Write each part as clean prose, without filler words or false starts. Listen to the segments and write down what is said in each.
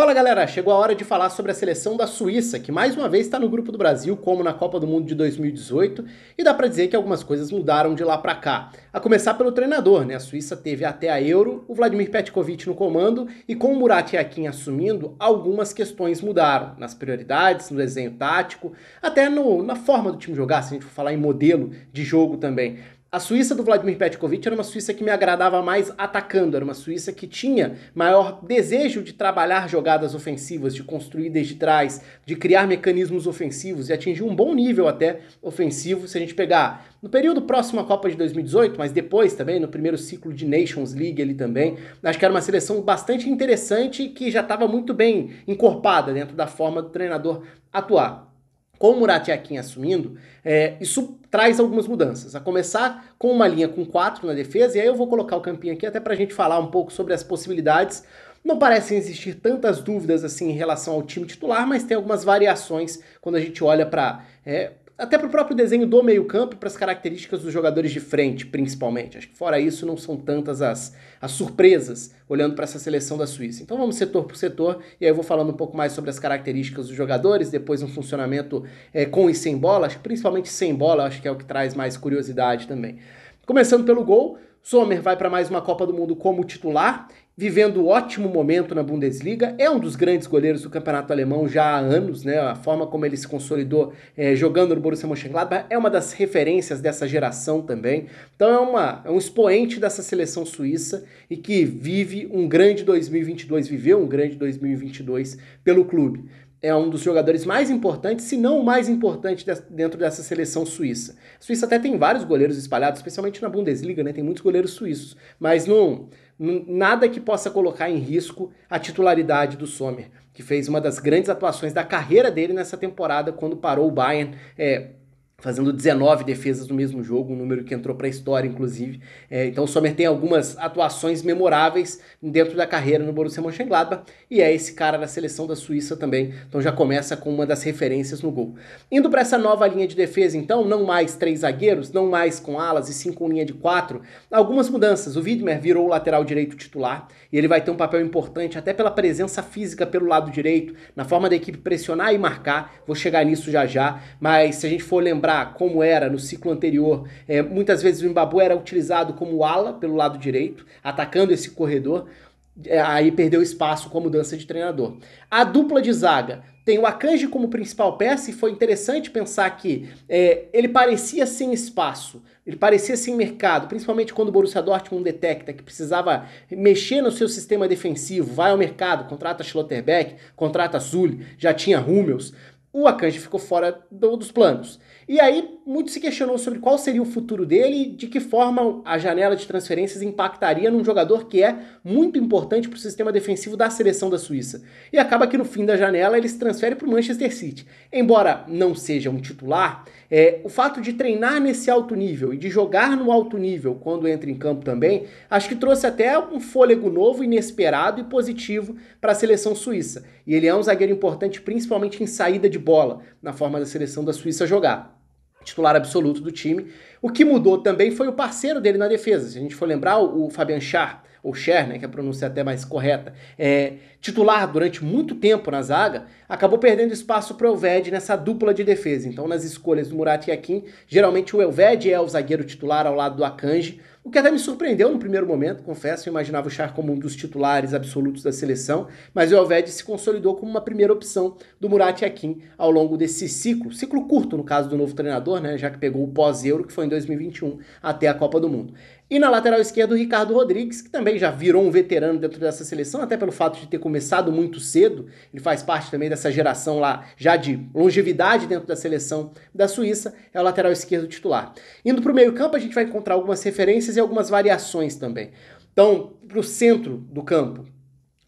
Fala galera, chegou a hora de falar sobre a seleção da Suíça, que mais uma vez está no grupo do Brasil, como na Copa do Mundo de 2018, e dá pra dizer que algumas coisas mudaram de lá pra cá. A começar pelo treinador, né? A Suíça teve até a Euro, o Vladimir Petkovic no comando, e com o Murat Yakin assumindo, algumas questões mudaram, nas prioridades, no desenho tático, até na forma do time jogar, se a gente for falar em modelo de jogo também. A Suíça do Vladimir Petkovic era uma Suíça que me agradava mais atacando, era uma Suíça que tinha maior desejo de trabalhar jogadas ofensivas, de construir desde trás, de criar mecanismos ofensivos e atingir um bom nível até ofensivo, se a gente pegar no período próximo à Copa de 2018, mas depois também, no primeiro ciclo de Nations League ali também, acho que era uma seleção bastante interessante que já estava muito bem encorpada dentro da forma do treinador atuar. Com o Murat Yakin assumindo, isso traz algumas mudanças. A começar com uma linha com 4 na defesa, e aí eu vou colocar o campinho aqui até pra gente falar um pouco sobre as possibilidades. Não parecem existir tantas dúvidas assim em relação ao time titular, mas tem algumas variações quando a gente olha para até para o próprio desenho do meio-campo e para as características dos jogadores de frente, principalmente. Acho que fora isso não são tantas as surpresas olhando para essa seleção da Suíça. Então vamos setor por setor e aí eu vou falando um pouco mais sobre as características dos jogadores, depois um funcionamento com e sem bola, acho que principalmente sem bola, acho que é o que traz mais curiosidade também. Começando pelo gol, Sommer vai para mais uma Copa do Mundo como titular, vivendo um ótimo momento na Bundesliga, é um dos grandes goleiros do campeonato alemão já há anos, né? A forma como ele se consolidou jogando no Borussia Mönchengladbach é uma das referências dessa geração também. Então é um expoente dessa seleção suíça e que vive um grande 2022, viveu um grande 2022 pelo clube. É um dos jogadores mais importantes, se não o mais importante dentro dessa seleção suíça. A Suíça até tem vários goleiros espalhados, especialmente na Bundesliga, né? Tem muitos goleiros suíços, mas nada que possa colocar em risco a titularidade do Sommer, que fez uma das grandes atuações da carreira dele nessa temporada, quando parou o Bayern, fazendo 19 defesas no mesmo jogo, um número que entrou para a história, inclusive. Então o Sommer tem algumas atuações memoráveis dentro da carreira no Borussia Mönchengladbach, e é esse cara da seleção da Suíça também, então já começa com uma das referências no gol. Indo para essa nova linha de defesa, então, não mais 3 zagueiros, não mais com alas e sim com linha de 4, algumas mudanças. O Widmer virou o lateral direito titular, e ele vai ter um papel importante até pela presença física pelo lado direito, na forma da equipe pressionar e marcar, vou chegar nisso já já, mas se a gente for lembrar como era no ciclo anterior, muitas vezes o Mbappé era utilizado como ala pelo lado direito, atacando esse corredor, aí perdeu espaço com a mudança de treinador. A dupla de zaga tem o Akanji como principal peça e foi interessante pensar que ele parecia sem espaço, ele parecia sem mercado, principalmente quando o Borussia Dortmund detecta que precisava mexer no seu sistema defensivo, vai ao mercado, contrata Schlotterbeck, contrata Zul, já tinha Hummels. O Akanji ficou fora dos planos. E aí, muito se questionou sobre qual seria o futuro dele e de que forma a janela de transferências impactaria num jogador que é muito importante para o sistema defensivo da seleção da Suíça. E acaba que no fim da janela ele se transfere para o Manchester City. Embora não seja um titular, o fato de treinar nesse alto nível e de jogar no alto nível quando entra em campo também, acho que trouxe até um fôlego novo, inesperado e positivo para a seleção suíça. E ele é um zagueiro importante principalmente em saída de bola, na forma da seleção da Suíça jogar. Titular absoluto do time. O que mudou também foi o parceiro dele na defesa. Se a gente for lembrar, o Fabian Schär, ou Schär, né, que é a pronúncia até mais correta, titular durante muito tempo na zaga, acabou perdendo espaço para o Elvedi nessa dupla de defesa. Então, nas escolhas do Murat Yakin, geralmente o Elvedi é o zagueiro titular ao lado do Akanji, o que até me surpreendeu no primeiro momento, confesso, eu imaginava o Schär como um dos titulares absolutos da seleção, mas o Elvedi se consolidou como uma primeira opção do Murat Yakin ao longo desse ciclo curto no caso do novo treinador, né, já que pegou o pós-Euro, que foi em 2021, até a Copa do Mundo. E na lateral esquerda o Ricardo Rodrigues, que também já virou um veterano dentro dessa seleção, até pelo fato de ter começado muito cedo, ele faz parte também dessa geração lá, já de longevidade dentro da seleção da Suíça, é o lateral esquerdo titular. Indo para o meio campo a gente vai encontrar algumas referências e algumas variações também. Então, para o centro do campo,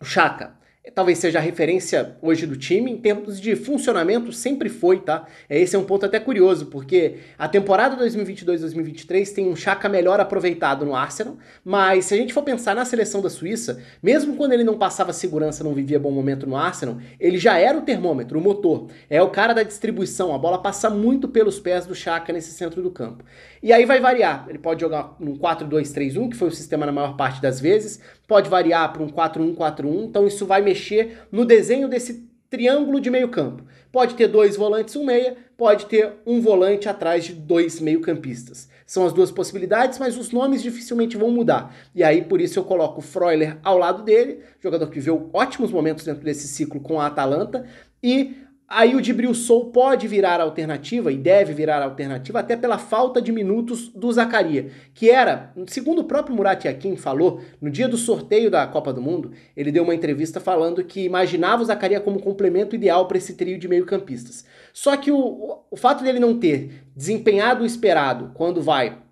o Xhaka. Talvez seja a referência hoje do time, em termos de funcionamento sempre foi, tá? Esse é um ponto até curioso, porque a temporada 2022-2023 tem um Xhaka melhor aproveitado no Arsenal, mas se a gente for pensar na seleção da Suíça, mesmo quando ele não passava segurança, não vivia bom momento no Arsenal, ele já era o termômetro, o motor, é o cara da distribuição, a bola passa muito pelos pés do Xhaka nesse centro do campo. E aí vai variar, ele pode jogar num 4-2-3-1, que foi o sistema na maior parte das vezes, pode variar para um 4-1-4-1, então isso vai mexer mexer no desenho desse triângulo de meio campo. Pode ter 2 volantes, um meia, pode ter um volante atrás de 2 meio-campistas. São as duas possibilidades, mas os nomes dificilmente vão mudar. E aí, por isso, eu coloco o Freuler ao lado dele, jogador que viveu ótimos momentos dentro desse ciclo com a Atalanta, e aí o Djibril Sow pode virar alternativa, e deve virar alternativa, até pela falta de minutos do Zakaria, que era, segundo o próprio Murat Yakin falou, no dia do sorteio da Copa do Mundo, ele deu uma entrevista falando que imaginava o Zakaria como complemento ideal para esse trio de meio-campistas. Só que o fato dele não ter desempenhado o esperado quando vai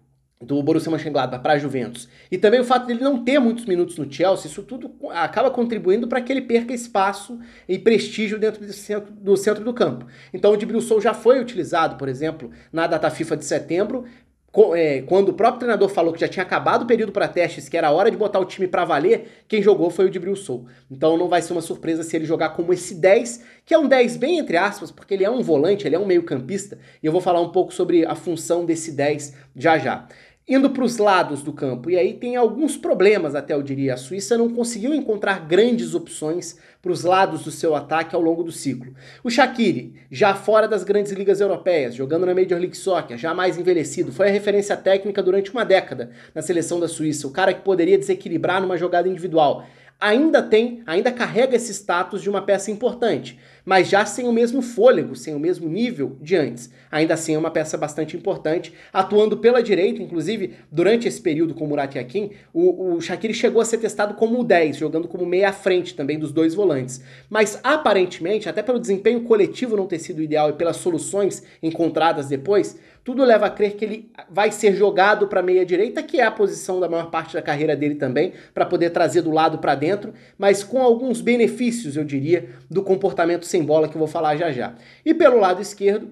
do Borussia Mönchengladbach para a Juventus, e também o fato dele não ter muitos minutos no Chelsea, isso tudo acaba contribuindo para que ele perca espaço e prestígio dentro do centro do campo. Então o Djibril Sow já foi utilizado, por exemplo, na data FIFA de setembro, quando o próprio treinador falou que já tinha acabado o período para testes, que era a hora de botar o time para valer, quem jogou foi o Djibril Sow. Então não vai ser uma surpresa se ele jogar como esse 10, que é um 10 bem entre aspas, porque ele é um volante, ele é um meio-campista, e eu vou falar um pouco sobre a função desse 10 já já. Indo para os lados do campo, e aí tem alguns problemas até eu diria, a Suíça não conseguiu encontrar grandes opções para os lados do seu ataque ao longo do ciclo. O Shaqiri, já fora das grandes ligas europeias, jogando na Major League Soccer, já mais envelhecido, foi a referência técnica durante uma década na seleção da Suíça, o cara que poderia desequilibrar numa jogada individual. Ainda carrega esse status de uma peça importante, mas já sem o mesmo fôlego, sem o mesmo nível de antes. Ainda assim é uma peça bastante importante, atuando pela direita, inclusive durante esse período com o Murat Yakin, o Shaqiri chegou a ser testado como o 10, jogando como meia à frente também dos dois volantes. Mas aparentemente, até pelo desempenho coletivo não ter sido ideal e pelas soluções encontradas depois, tudo leva a crer que ele vai ser jogado para meia direita, que é a posição da maior parte da carreira dele também, para poder trazer do lado para dentro, mas com alguns benefícios, eu diria, do comportamento sem bola que eu vou falar já já. E pelo lado esquerdo,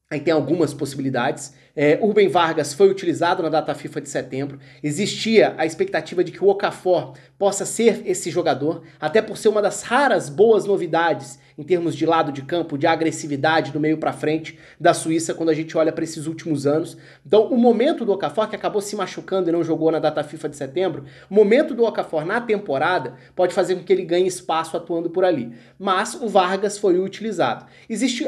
aí tem algumas possibilidades. Rubem Vargas foi utilizado na data FIFA de setembro. Existia a expectativa de que o Okafor possa ser esse jogador, até por ser uma das raras boas novidades em termos de lado de campo, de agressividade do meio para frente da Suíça quando a gente olha para esses últimos anos. Então, o momento do Okafor, que acabou se machucando e não jogou na data FIFA de setembro, o momento do Okafor na temporada pode fazer com que ele ganhe espaço atuando por ali. Mas o Vargas foi utilizado. Existe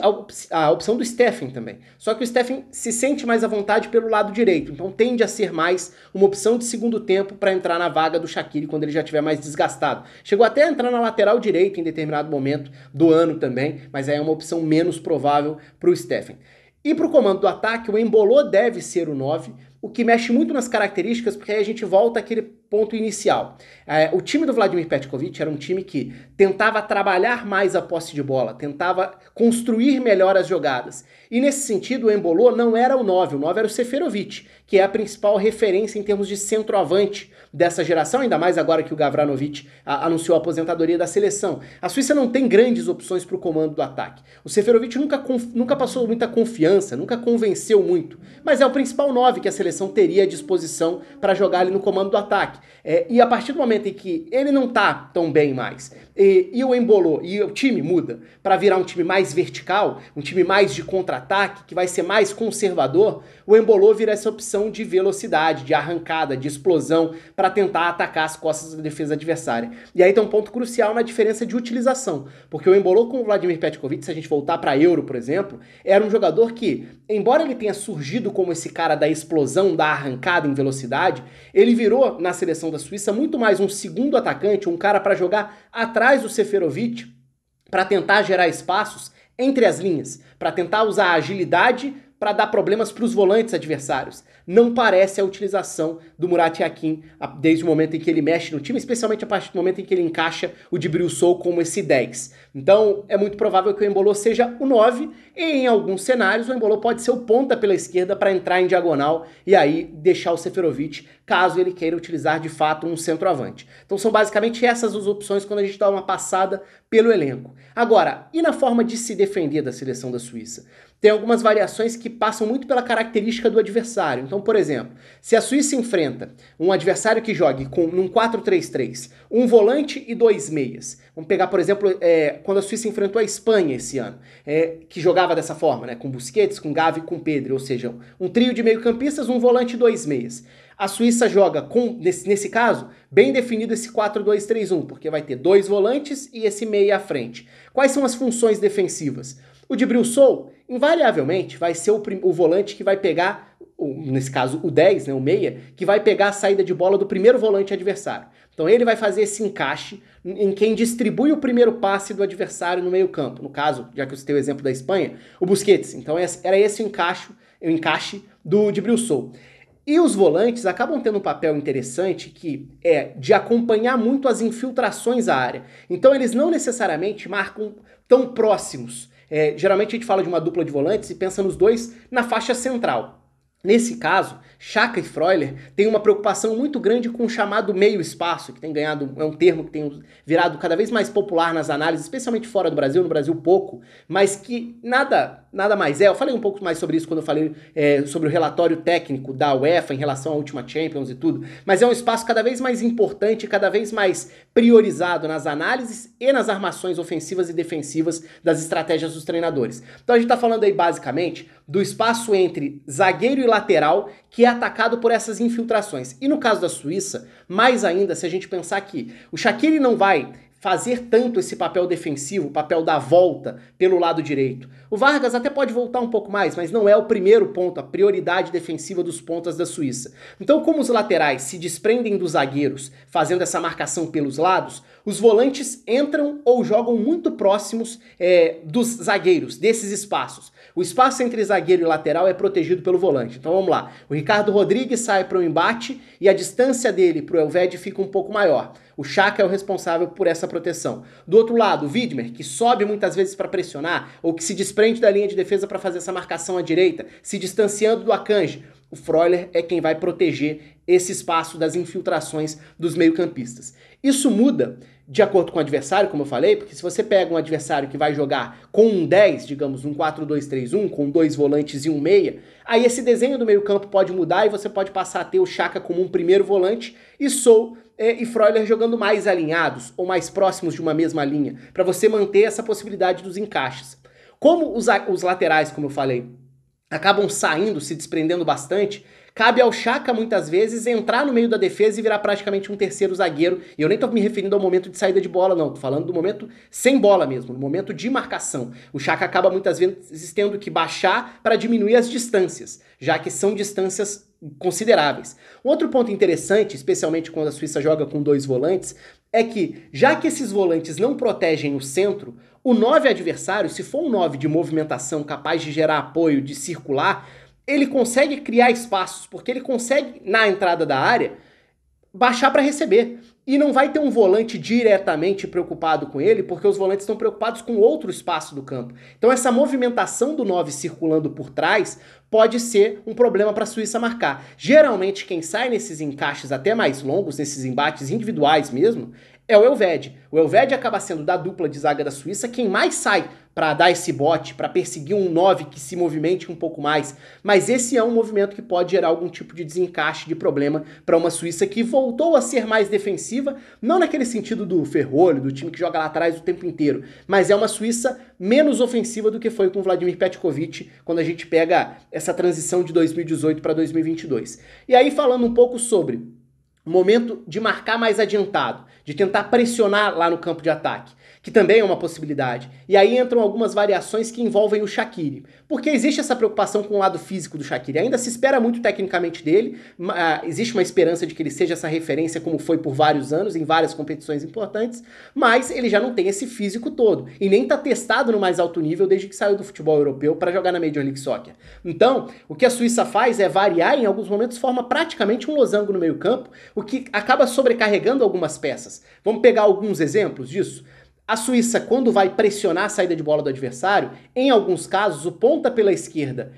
a opção do Steffen também. Só que o Steffen se sente mais à vontade pelo lado direito, então tende a ser mais uma opção de segundo tempo para entrar na vaga do Shaqiri quando ele já estiver mais desgastado. Chegou até a entrar na lateral direita em determinado momento do ano também, mas aí é uma opção menos provável para o Steffen. E para o comando do ataque, o Embolo deve ser o 9, o que mexe muito nas características, porque aí a gente volta àquele ponto inicial. O time do Vladimir Petkovic era um time que tentava trabalhar mais a posse de bola, tentava construir melhor as jogadas. E nesse sentido, o Embolo não era o 9 era o Seferovic, que é a principal referência em termos de centroavante dessa geração, ainda mais agora que o Gavranovic anunciou a aposentadoria da seleção. A Suíça não tem grandes opções para o comando do ataque. O Seferovic nunca passou muita confiança, nunca convenceu muito, mas é o principal 9 que a seleção teria à disposição para jogar ali no comando do ataque. E a partir do momento em que ele não tá tão bem mais, e o Embolo, e o time muda para virar um time mais vertical, um time mais de contra-ataque, que vai ser mais conservador, o Embolo vira essa opção de velocidade, de arrancada, de explosão, para tentar atacar as costas da defesa adversária. E aí tem um ponto crucial na diferença de utilização, porque o Embolo com o Vladimir Petkovic, se a gente voltar para Euro, por exemplo, era um jogador que, embora ele tenha surgido como esse cara da explosão, da arrancada em velocidade, ele virou na seleção da Suíça muito mais um segundo atacante, um cara para jogar atrás do Seferovic, para tentar gerar espaços entre as linhas, para tentar usar a agilidade para dar problemas para os volantes adversários. Não parece a utilização do Murat Yakin desde o momento em que ele mexe no time, especialmente a partir do momento em que ele encaixa o Djibril Sow como esse 10. Então é muito provável que o Embolo seja o 9 e em alguns cenários o Embolo pode ser o ponta pela esquerda para entrar em diagonal e aí deixar o Seferovic caso ele queira utilizar de fato um centroavante. Então são basicamente essas as opções quando a gente dá uma passada pelo elenco. Agora, e na forma de se defender da seleção da Suíça? Tem algumas variações que passam muito pela característica do adversário. Então, por exemplo, se a Suíça enfrenta um adversário que jogue num 4-3-3, um volante e 2 meias. Vamos pegar, por exemplo, quando a Suíça enfrentou a Espanha esse ano, que jogava dessa forma, né, com Busquets, com Gavi e com Pedri, ou seja, um trio de meio-campistas, um volante e 2 meias. A Suíça joga com, nesse caso, bem definido esse 4-2-3-1, porque vai ter dois volantes e esse meia à frente. Quais são as funções defensivas? O Djibril Sow, invariavelmente, vai ser o volante que vai pegar, nesse caso o 10, né, o meia, que vai pegar a saída de bola do primeiro volante adversário. Então ele vai fazer esse encaixe em quem distribui o primeiro passe do adversário no meio campo. No caso, já que eu citei o exemplo da Espanha, o Busquets. Então era esse o encaixe do Djibril Sow. E os volantes acabam tendo um papel interessante que é de acompanhar muito as infiltrações à área. Então eles não necessariamente marcam tão próximos. Geralmente a gente fala de uma dupla de volantes e pensa nos dois na faixa central. Nesse caso, Xhaka e Freuler têm uma preocupação muito grande com o chamado meio espaço, que tem ganhado, é um termo que tem virado cada vez mais popular nas análises, especialmente fora do Brasil, no Brasil pouco, mas que nada mais é. Eu falei um pouco mais sobre isso quando eu falei sobre o relatório técnico da UEFA em relação à última Champions e tudo, mas é um espaço cada vez mais importante, cada vez mais priorizado nas análises e nas armações ofensivas e defensivas das estratégias dos treinadores. Então a gente está falando aí basicamente do espaço entre zagueiro e lateral que é atacado por essas infiltrações. E no caso da Suíça, mais ainda, se a gente pensar que o Shaqiri não vai fazer tanto esse papel defensivo, o papel da volta pelo lado direito. O Vargas até pode voltar um pouco mais, mas não é o primeiro ponto, a prioridade defensiva dos pontas da Suíça. Então, como os laterais se desprendem dos zagueiros, fazendo essa marcação pelos lados, os volantes entram ou jogam muito próximos dos zagueiros, desses espaços. O espaço entre zagueiro e lateral é protegido pelo volante. Então vamos lá. O Ricardo Rodrigues sai para o embate e a distância dele para o Elvedi fica um pouco maior. O Xhaka é o responsável por essa proteção. Do outro lado, o Widmer, que sobe muitas vezes para pressionar ou que se desprende da linha de defesa para fazer essa marcação à direita, se distanciando do Akanji. O Freuler é quem vai proteger esse espaço das infiltrações dos meio-campistas. Isso muda de acordo com o adversário, como eu falei, porque se você pega um adversário que vai jogar com um 10, digamos, um 4-2-3-1, com dois volantes e um meia, aí esse desenho do meio-campo pode mudar e você pode passar a ter o Xhaka como um primeiro volante e Sow e Freuler jogando mais alinhados ou mais próximos de uma mesma linha, para você manter essa possibilidade dos encaixes. Como os laterais, como eu falei, acabam saindo, se desprendendo bastante, cabe ao Xhaka, muitas vezes, entrar no meio da defesa e virar praticamente um terceiro zagueiro. E eu nem tô me referindo ao momento de saída de bola, não. Tô falando do momento sem bola mesmo, no momento de marcação. O Xhaka acaba muitas vezes tendo que baixar para diminuir as distâncias, já que são distâncias consideráveis. Um outro ponto interessante, especialmente quando a Suíça joga com dois volantes, é que, já que esses volantes não protegem o centro, o 9 adversário, se for um 9 de movimentação capaz de gerar apoio, de circular, ele consegue criar espaços, porque ele consegue, na entrada da área, baixar para receber. E não vai ter um volante diretamente preocupado com ele, porque os volantes estão preocupados com outro espaço do campo. Então essa movimentação do 9 circulando por trás pode ser um problema para a Suíça marcar. Geralmente quem sai nesses encaixes até mais longos, nesses embates individuais mesmo, é o Elvedi. O Elvedi acaba sendo da dupla de zaga da Suíça quem mais sai para dar esse bote, para perseguir um 9 que se movimente um pouco mais. Mas esse é um movimento que pode gerar algum tipo de desencaixe, de problema para uma Suíça que voltou a ser mais defensiva, não naquele sentido do ferrolho, do time que joga lá atrás o tempo inteiro, mas é uma Suíça menos ofensiva do que foi com Vladimir Petkovic quando a gente pega essa transição de 2018 para 2022. E aí falando um pouco sobre o momento de marcar mais adiantado, de tentar pressionar lá no campo de ataque, que também é uma possibilidade. E aí entram algumas variações que envolvem o Shaqiri. Porque existe essa preocupação com o lado físico do Shaqiri. Ainda se espera muito tecnicamente dele, existe uma esperança de que ele seja essa referência como foi por vários anos, em várias competições importantes, mas ele já não tem esse físico todo. E nem está testado no mais alto nível desde que saiu do futebol europeu para jogar na Major League Soccer. Então, o que a Suíça faz é variar, em alguns momentos forma praticamente um losango no meio campo, o que acaba sobrecarregando algumas peças. Vamos pegar alguns exemplos disso? A Suíça, quando vai pressionar a saída de bola do adversário, em alguns casos, o ponta pela esquerda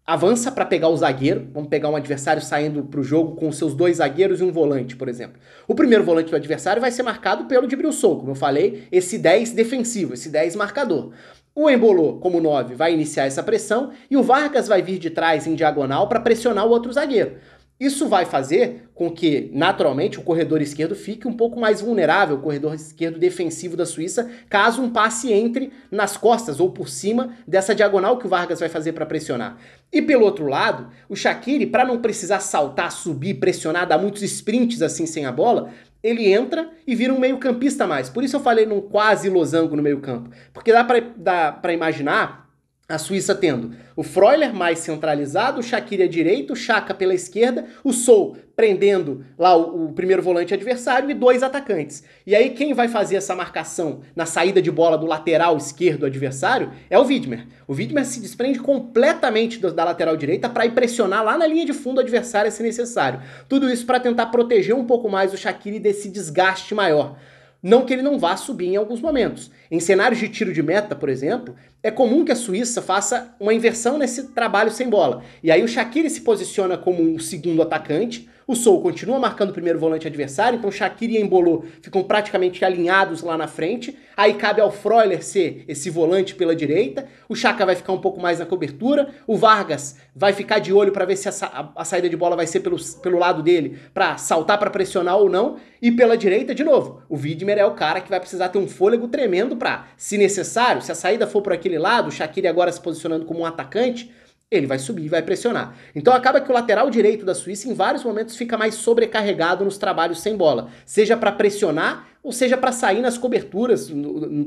avança para pegar o zagueiro. Vamos pegar um adversário saindo para o jogo com seus dois zagueiros e um volante, por exemplo. O primeiro volante do adversário vai ser marcado pelo Djibril Sow, como eu falei, esse 10 defensivo, esse 10 marcador. O Embolo, como 9, vai iniciar essa pressão e o Vargas vai vir de trás em diagonal para pressionar o outro zagueiro. Isso vai fazer com que, naturalmente, o corredor esquerdo fique um pouco mais vulnerável, o corredor esquerdo defensivo da Suíça, caso um passe entre nas costas ou por cima dessa diagonal que o Vargas vai fazer para pressionar. E pelo outro lado, o Shaqiri, para não precisar saltar, subir, pressionar, dar muitos sprints assim sem a bola, ele entra e vira um meio-campista a mais. Por isso eu falei num quase losango no meio-campo. Porque dá para imaginar a Suíça tendo o Freuler mais centralizado, o Shaqiri à direita, o Xhaka pela esquerda, o Sou prendendo lá o primeiro volante adversário e dois atacantes. E aí quem vai fazer essa marcação na saída de bola do lateral esquerdo adversário é o Widmer. O Widmer se desprende completamente da lateral direita para ir pressionar lá na linha de fundo adversária se necessário. Tudo isso para tentar proteger um pouco mais o Shaqiri desse desgaste maior. Não que ele não vá subir em alguns momentos. Em cenários de tiro de meta, por exemplo, é comum que a Suíça faça uma inversão nesse trabalho sem bola. E aí o Shaqiri se posiciona como um segundo atacante, o Sou continua marcando o primeiro volante adversário, então Shaqiri e Embolo ficam praticamente alinhados lá na frente. Aí cabe ao Freuler ser esse volante pela direita, o Xhaka vai ficar um pouco mais na cobertura, o Vargas vai ficar de olho para ver se a saída de bola vai ser pelo lado dele, para saltar para pressionar ou não, e pela direita, de novo, o Widmer é o cara que vai precisar ter um fôlego tremendo para, se necessário, se a saída for por aquele lado, o Shaqiri agora se posicionando como um atacante, ele vai subir e vai pressionar. Então acaba que o lateral direito da Suíça em vários momentos fica mais sobrecarregado nos trabalhos sem bola, seja para pressionar ou seja para sair nas coberturas,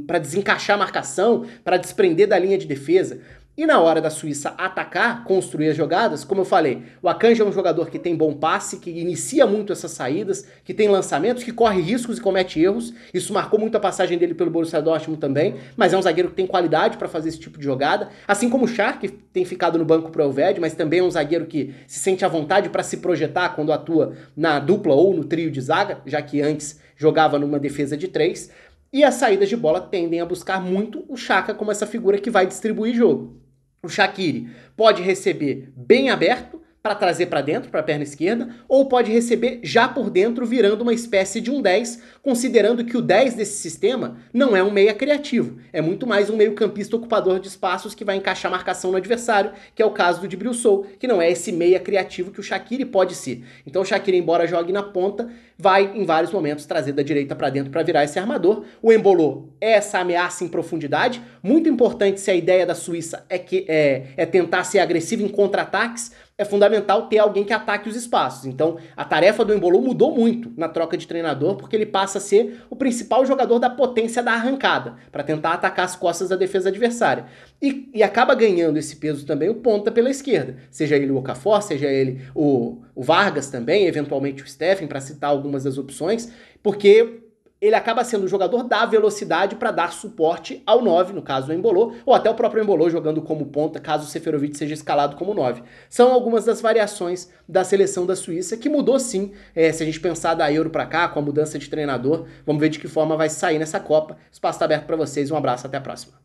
para desencaixar a marcação, para desprender da linha de defesa. E na hora da Suíça atacar, construir as jogadas, como eu falei, o Akanji é um jogador que tem bom passe, que inicia muito essas saídas, que tem lançamentos, que corre riscos e comete erros. Isso marcou muito a passagem dele pelo Borussia Dortmund também, mas é um zagueiro que tem qualidade para fazer esse tipo de jogada. Assim como o Schär, que tem ficado no banco pro Elvedi, mas também é um zagueiro que se sente à vontade para se projetar quando atua na dupla ou no trio de zaga, já que antes jogava numa defesa de 3. E as saídas de bola tendem a buscar muito o Xhaka como essa figura que vai distribuir jogo. O Shaqiri pode receber bem aberto para trazer para dentro, para a perna esquerda, ou pode receber já por dentro, virando uma espécie de um 10, considerando que o 10 desse sistema não é um meia criativo, é muito mais um meio-campista ocupador de espaços que vai encaixar marcação no adversário, que é o caso do Djibril Sow, que não é esse meia criativo que o Shaqiri pode ser. Então o Shaqiri, embora jogue na ponta, vai em vários momentos trazer da direita para dentro para virar esse armador. O Embolo é essa ameaça em profundidade, muito importante se a ideia da Suíça é tentar ser agressivo em contra-ataques, é fundamental ter alguém que ataque os espaços. Então, a tarefa do Embolo mudou muito na troca de treinador, porque ele passa a ser o principal jogador da potência da arrancada, para tentar atacar as costas da defesa adversária. E acaba ganhando esse peso também o ponta pela esquerda, seja ele o Okafor, seja ele o Vargas também, eventualmente o Steffen, para citar algumas das opções, porque ele acaba sendo o jogador da velocidade para dar suporte ao 9, no caso do Embolo, ou até o próprio Embolo jogando como ponta, caso o Seferovic seja escalado como 9. São algumas das variações da seleção da Suíça, que mudou sim, se a gente pensar da Euro para cá, com a mudança de treinador, vamos ver de que forma vai sair nessa Copa. O espaço está aberto para vocês, um abraço, até a próxima.